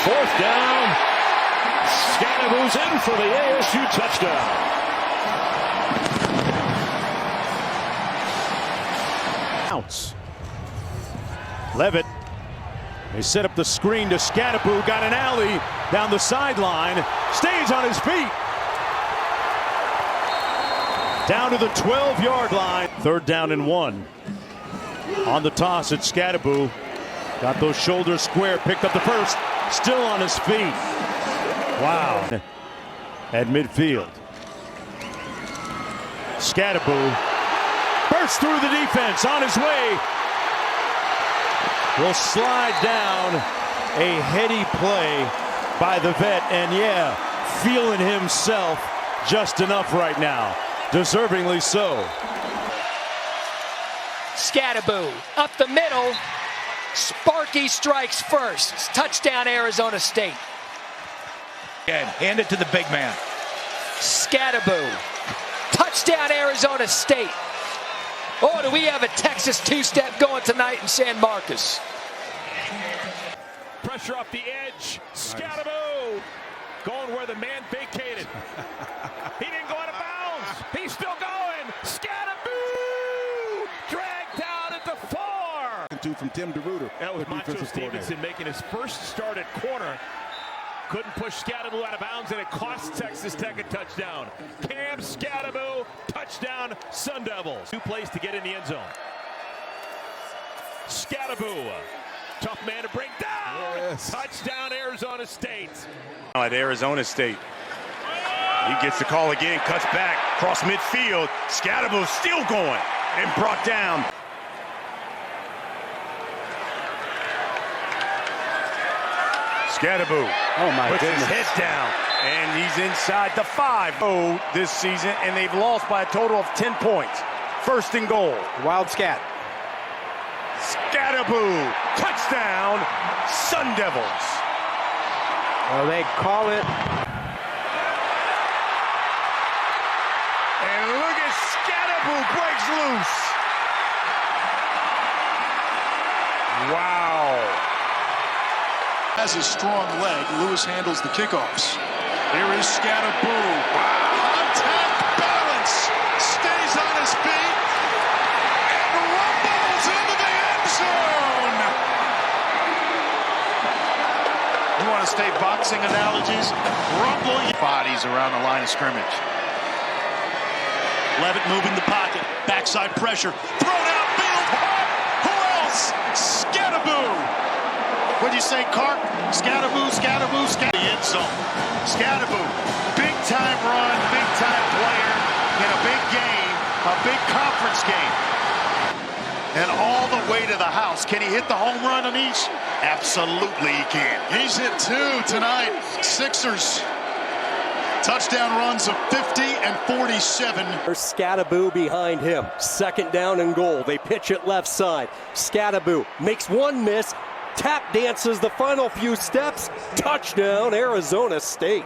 4th down. Skattebo's in for the ASU touchdown. Bounce. Levitt. They set up the screen to Skattebo. Got an alley down the sideline. Stays on his feet. Down to the 12-yard line. 3rd down and 1. On the toss, it's Skattebo. Got those shoulders square. Picked up the first. Still on his feet. Wow. At midfield. Skattebo bursts through the defense. On his way. Will slide down. A heady play by the vet. And yeah, feeling himself just enough right now. Deservingly so. Skattebo up the middle. Sparky strikes first. Touchdown, Arizona State. And hand it to the big man. Skattebo. Touchdown, Arizona State. Oh, do we have a Texas two-step going tonight in San Marcos? Pressure off the edge. Skattebo going where the man vacated. He didn't go out of bounds. He's still going. Skattebo dragged down at the 4. From Tim DeRuiter. That was Macho Stevenson making his first start at corner. Couldn't push Skattebo out of bounds, and it cost Texas Tech a touchdown. Cam Skattebo, touchdown, Sun Devils. 2 plays to get in the end zone. Skattebo, tough man to bring down. Yes. Touchdown, Arizona State. At Arizona State. He gets the call again, cuts back, cross midfield. Skattebo still going and brought down. Skattebo puts his head down, and he's inside the 5 this season, and they've lost by a total of 10 points. 1st and goal. Wild scat. Skattebo, touchdown, Sun Devils. Well, they call it. And look at Skattebo breaks loose. Wow. Has a strong leg. Lewis handles the kickoffs. Here is Skattebo. Contact, balance, stays on his feet, and rumbles into the end zone. You want to stay boxing analogies? Rumble bodies around the line of scrimmage. Levitt moving the pocket. Backside pressure. Thrown outfield. Who else? Skattebo. What'd you say, Clark? Skattebo, Skattebo, Skattebo. The end zone. Skattebo, big-time run, big-time player in a big game, a big conference game. And all the way to the house. Can he hit the home run on each? Absolutely he can. He's hit 2 tonight. Sixers. Touchdown runs of 50 and 47. There's Skattebo behind him. 2nd down and goal. They pitch it left side. Skattebo makes one miss. Tap dances the final few steps. Touchdown, Arizona State.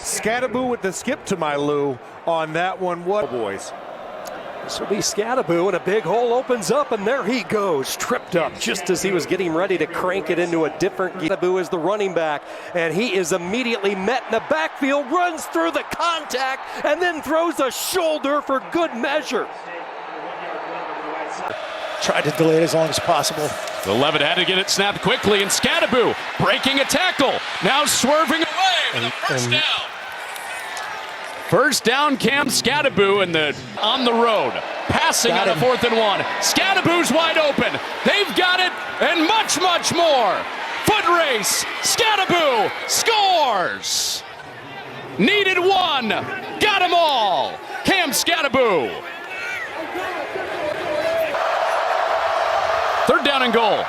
Skattebo with the skip to my Lou on that one. What boys? This will be Skattebo, and a big hole opens up, and there he goes, tripped up just as he was getting ready to crank it into a different gear. Skattebo is the running back, and he is immediately met in the backfield, runs through the contact, and then throws a shoulder for good measure. Tried to delay it as long as possible. The Levitt had to get it snapped quickly, and Skattebo breaking a tackle. Now swerving away with a first down. First down, Cam Skattebo on the road. Passing on a 4th and 1. Skattebo's wide open. They've got it, and much, much more. Foot race. Skattebo scores. Needed 1. Got them all. Cam Skattebo. 3rd down and goal.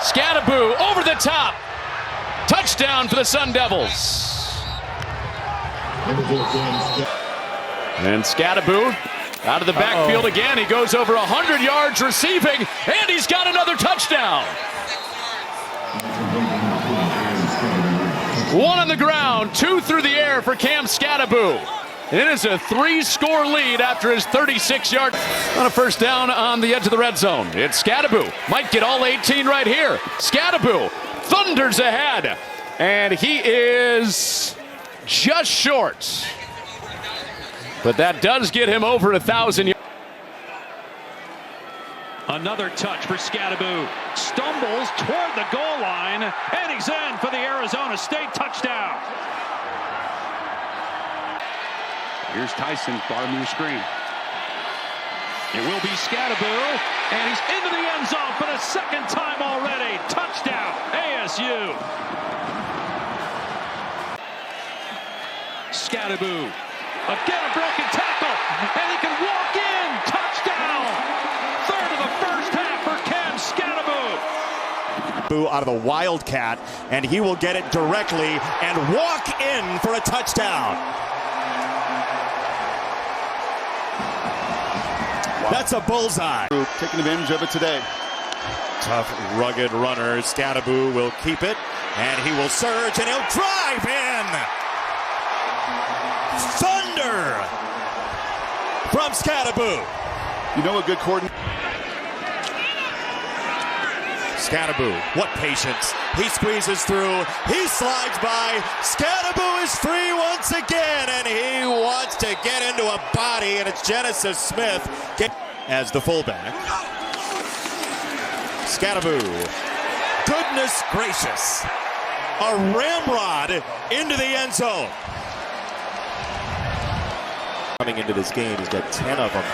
Skattebo over the top. Touchdown for the Sun Devils. And Skattebo out of the backfield again. He goes over 100 yards receiving, and he's got another touchdown. 1 on the ground, 2 through the air for Cam Skattebo. It is a 3-score lead after his 36-yard on a first down on the edge of the red zone. It's Skattebo. Might get all 18 right here. Skattebo thunders ahead. And he is just short. But that does get him over 1,000 yards. Another touch for Skattebo. Stumbles toward the goal line, and he's in for the Arizona State touchdown. Here's Tyson, bottom of your screen. It will be Skattebo, and he's into the end zone for the second time already. Touchdown, ASU. Skattebo, again a broken tackle, and he can walk in. Touchdown. Third of the first half for Cam Skattebo. Out of the Wildcat, and he will get it directly and walk in for a touchdown. That's a bullseye. Taking advantage of it today. Tough, rugged runner. Skattebo will keep it, and he will surge, and he'll drive in. Thunder from Skattebo. You know a good coordinator. Skattebo, what patience. He squeezes through. He slides by. Skattebo is free once again, and he wants to get into a body, and it's Genesis Smith as the fullback. Skattebo, goodness gracious. A ramrod into the end zone. Coming into this game, he's got 10 of them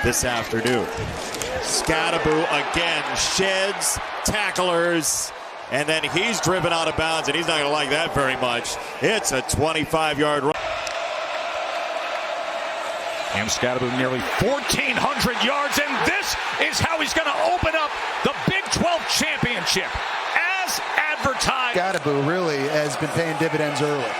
this afternoon. Skattebo again sheds tacklers, and then he's driven out of bounds, and he's not going to like that very much. It's a 25-yard run. Cam Skattebo nearly 1,400 yards, and this is how he's going to open up the Big 12 championship as advertised. Skattebo really has been paying dividends early.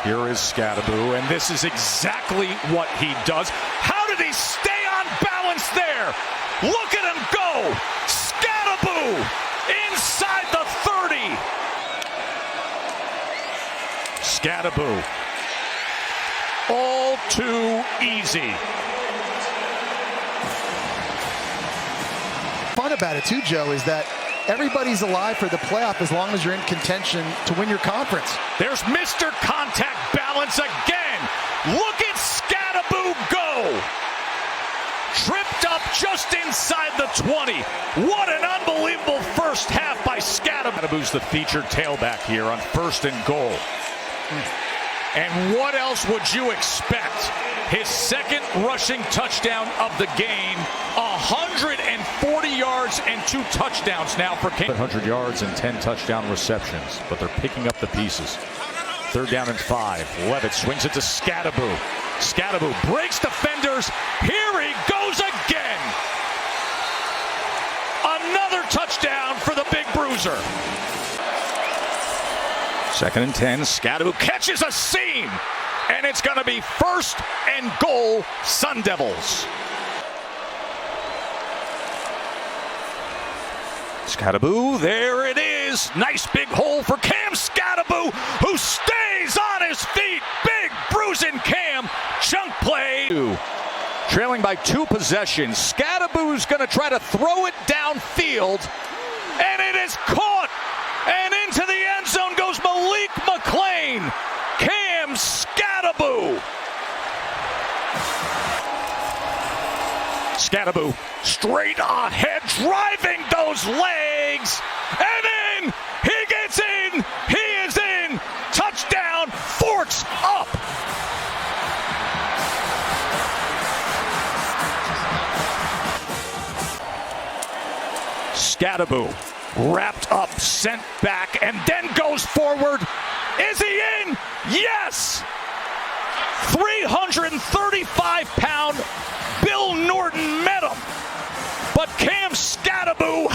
Here is Skattebo, and this is exactly what he does. How did he stay on balance there? Look at him go! Skattebo inside the 30. Skattebo, all too easy. Fun about it too, Joe, is that everybody's alive for the playoff as long as you're in contention to win your conference. There's Mr. Contact Balance again. Look at Skattebo go. Tripped up just inside the 20. What an unbelievable first half by Skattebo. Skattebo's the featured tailback here on 1st and goal. And what else would you expect? His second rushing touchdown of the game, 140 yards and 2 touchdowns now for Cam. 100 yards and 10 touchdown receptions, but they're picking up the pieces. 3rd down and 5. Levitt swings it to Skattebo. Skattebo breaks defenders. Here he goes again. Another touchdown for the big bruiser. 2nd and 10. Skattebo catches a seam, and it's going to be 1st and goal, Sun Devils. Skattebo, there it is. Nice big hole for Cam Skattebo, who stays on his feet. Big bruising Cam. Chunk play. Trailing by 2 possessions. Skattebo's going to try to throw it downfield, and it is caught. And into the end zone goes Malik McClain. Cam Skattebo. Skattebo straight ahead, driving those legs. And in, he gets in. He is in. Touchdown, forks up. Skattebo wrapped up, sent back, and then goes forward. Is he in? Yes! 335-pound Bill Norton met him. But Cam Skattebo